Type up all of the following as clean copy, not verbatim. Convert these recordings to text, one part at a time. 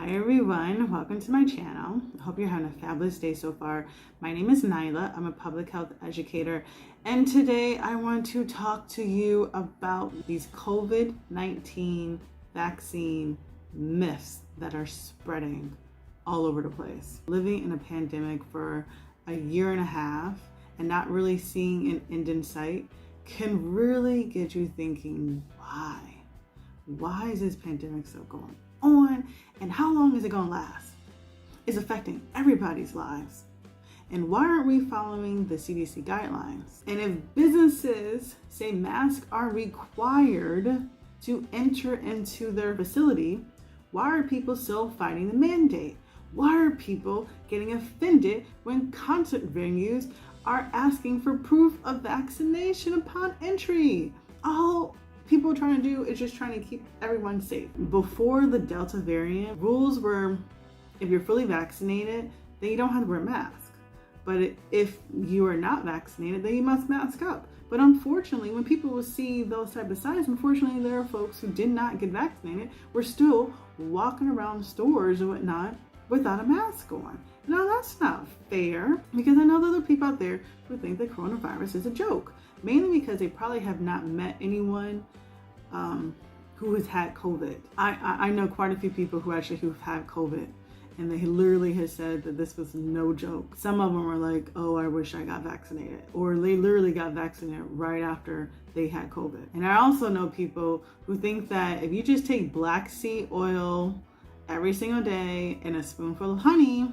Hi everyone, welcome to my channel. I hope you're having a fabulous day so far. My name is Nyla. I'm a public health educator, and today I want to talk to you about these COVID-19 vaccine myths that are spreading all over the place. Living in a pandemic for a year and a half and not really seeing an end in sight can really get you thinking, why? Why is this pandemic still going on, and how long is it going to last? It's affecting everybody's lives. And why aren't we following the CDC guidelines? And if businesses say masks are required to enter into their facility, why are people still fighting the mandate? Why are people getting offended when concert venues are asking for proof of vaccination upon entry? All people are trying to do is just trying to keep everyone safe. Before the Delta variant, rules were if you're fully vaccinated, then you don't have to wear a mask. But if you are not vaccinated, then you must mask up. But unfortunately, when people will see those type of signs, unfortunately, there are folks who did not get vaccinated, were still walking around stores and whatnot without a mask on. Now that's not fair, because I know that there are people out there who think that coronavirus is a joke, mainly because they probably have not met anyone who has had COVID. I know quite a few people who've had COVID, and they literally have said that this was no joke. Some of them were like, oh, I wish I got vaccinated, or they literally got vaccinated right after they had COVID. And I also know people who think that if you just take black seed oil every single day and a spoonful of honey,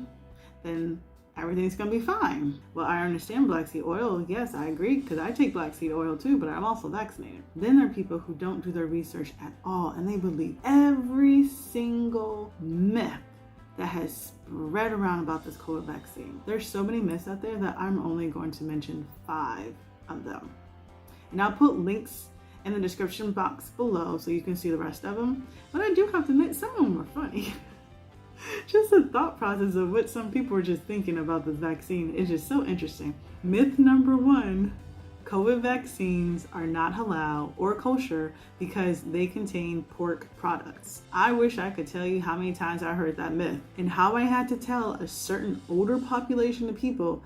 then everything's gonna be fine. Well, I understand black seed oil. Yes, I agree, because I take black seed oil too, but I'm also vaccinated. Then there are people who don't do their research at all, and they believe every single myth that has spread around about this COVID vaccine. There's so many myths out there that I'm only going to mention 5 of them. And I'll put links in the description box below so you can see the rest of them. But I do have to admit, some of them are funny. Just the thought process of what some people are just thinking about this vaccine is just so interesting. Myth number 1, COVID vaccines are not halal or kosher because they contain pork products. I wish I could tell you how many times I heard that myth and how I had to tell a certain older population of people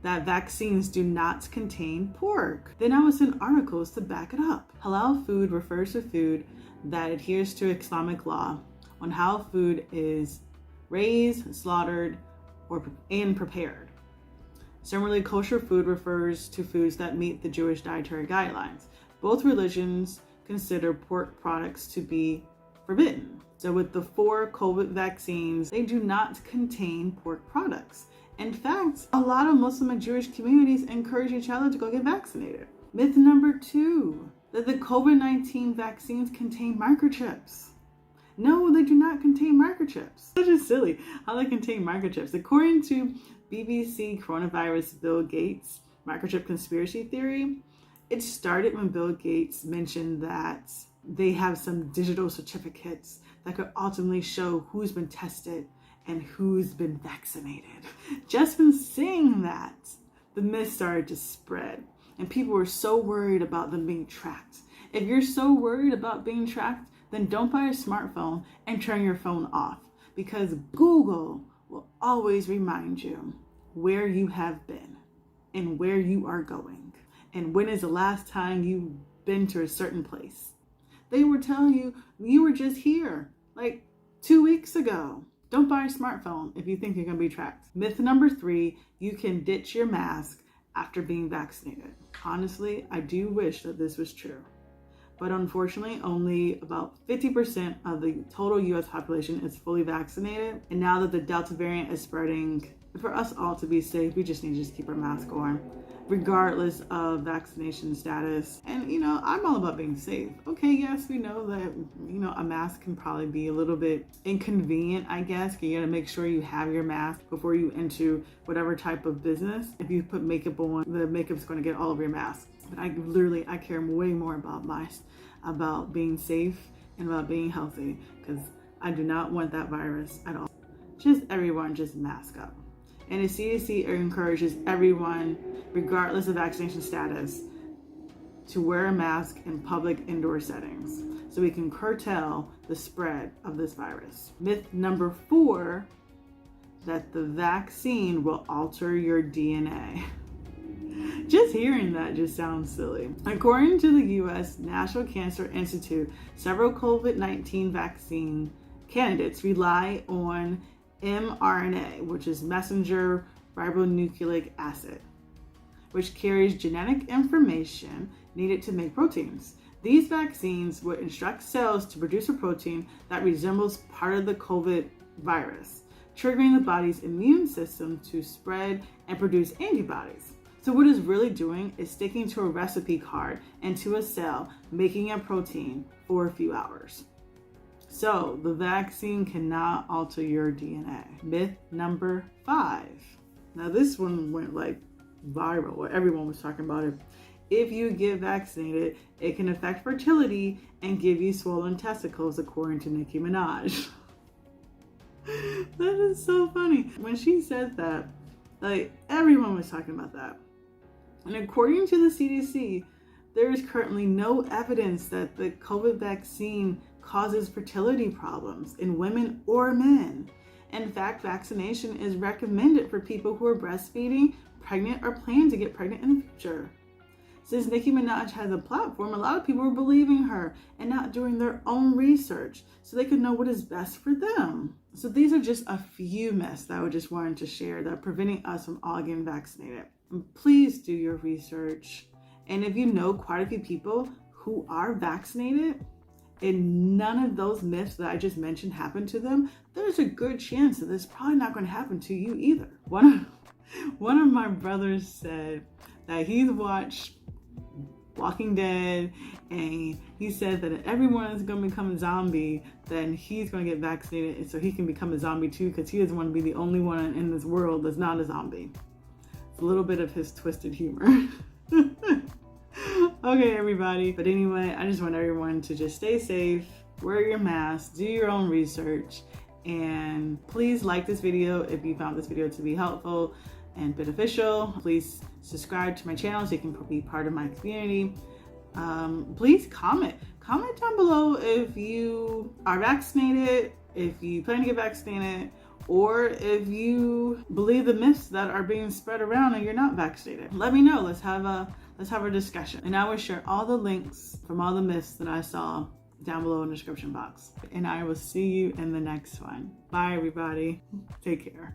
that vaccines do not contain pork. Then I was in articles to back it up. Halal food refers to food that adheres to Islamic law on how food is raised, slaughtered, and prepared. Similarly, kosher food refers to foods that meet the Jewish dietary guidelines. Both religions consider pork products to be forbidden. So with the 4 COVID vaccines, they do not contain pork products. In fact, a lot of Muslim and Jewish communities encourage each other to go get vaccinated. Myth number 2, that the COVID-19 vaccines contain microchips. No, they do not contain microchips. That's just silly how they contain microchips. According to BBC coronavirus Bill Gates microchip conspiracy theory, it started when Bill Gates mentioned that they have some digital certificates that could ultimately show who's been tested and who's been vaccinated. Just from saying that, the myth started to spread, and people were so worried about them being tracked. If you're so worried about being tracked, then don't buy a smartphone and turn your phone off, because Google will always remind you where you have been and where you are going and when is the last time you've been to a certain place. They were telling you you were just here like 2 weeks ago. Don't buy a smartphone if you think you're going to be tracked. Myth number 3, you can ditch your mask after being vaccinated. Honestly, I do wish that this was true. But unfortunately, only about 50% of the total US population is fully vaccinated. And now that the Delta variant is spreading, for us all to be safe, we just need to just keep our mask on, regardless of vaccination status. And, I'm all about being safe. Okay, yes, we know that, a mask can probably be a little bit inconvenient, I guess. You gotta make sure you have your mask before you enter whatever type of business. If you put makeup on, the makeup's gonna get all over your mask. But I care way more about being safe and about being healthy, because I do not want that virus at all. Everyone just mask up. And the CDC encourages everyone, regardless of vaccination status, to wear a mask in public indoor settings so we can curtail the spread of this virus. Myth number 4, that the vaccine will alter your DNA. Just hearing that just sounds silly. According to the U.S. National Cancer Institute, several COVID-19 vaccine candidates rely on mRNA, which is messenger ribonucleic acid, which carries genetic information needed to make proteins. These vaccines would instruct cells to produce a protein that resembles part of the COVID virus, triggering the body's immune system to spread and produce antibodies. So what it's really doing is sticking to a recipe card and to a cell, making a protein for a few hours. So the vaccine cannot alter your DNA. Myth number 5. Now this one went like viral, where everyone was talking about it. If you get vaccinated, it can affect fertility and give you swollen testicles, according to Nicki Minaj. That is so funny. When she said that, like, everyone was talking about that. And according to the CDC, there is currently no evidence that the COVID vaccine causes fertility problems in women or men. In fact, vaccination is recommended for people who are breastfeeding, pregnant, or plan to get pregnant in the future. Since Nicki Minaj has a platform, a lot of people are believing her and not doing their own research so they could know what is best for them. So these are just a few myths that I just wanted to share that are preventing us from all getting vaccinated. And please do your research. And if you know quite a few people who are vaccinated and none of those myths that I just mentioned happened to them, there's a good chance that it's probably not going to happen to you either. One of my brothers said that he's watched Walking Dead, and he said that if everyone is going to become a zombie, then he's going to get vaccinated, and so he can become a zombie too, because he doesn't want to be the only one in this world that's not a zombie. It's a little bit of his twisted humor. Okay, everybody. But anyway, I just want everyone to just stay safe, wear your mask, do your own research, and please like this video if you found this video to be helpful and beneficial. Please subscribe to my channel so you can be part of my community. Please comment down below if you are vaccinated, if you plan to get vaccinated, or if you believe the myths that are being spread around and you're not vaccinated. Let me know. Let's have a discussion, and I will share all the links from all the myths that I saw down below in the description box. And I will see you in the next one. Bye, everybody. Take care.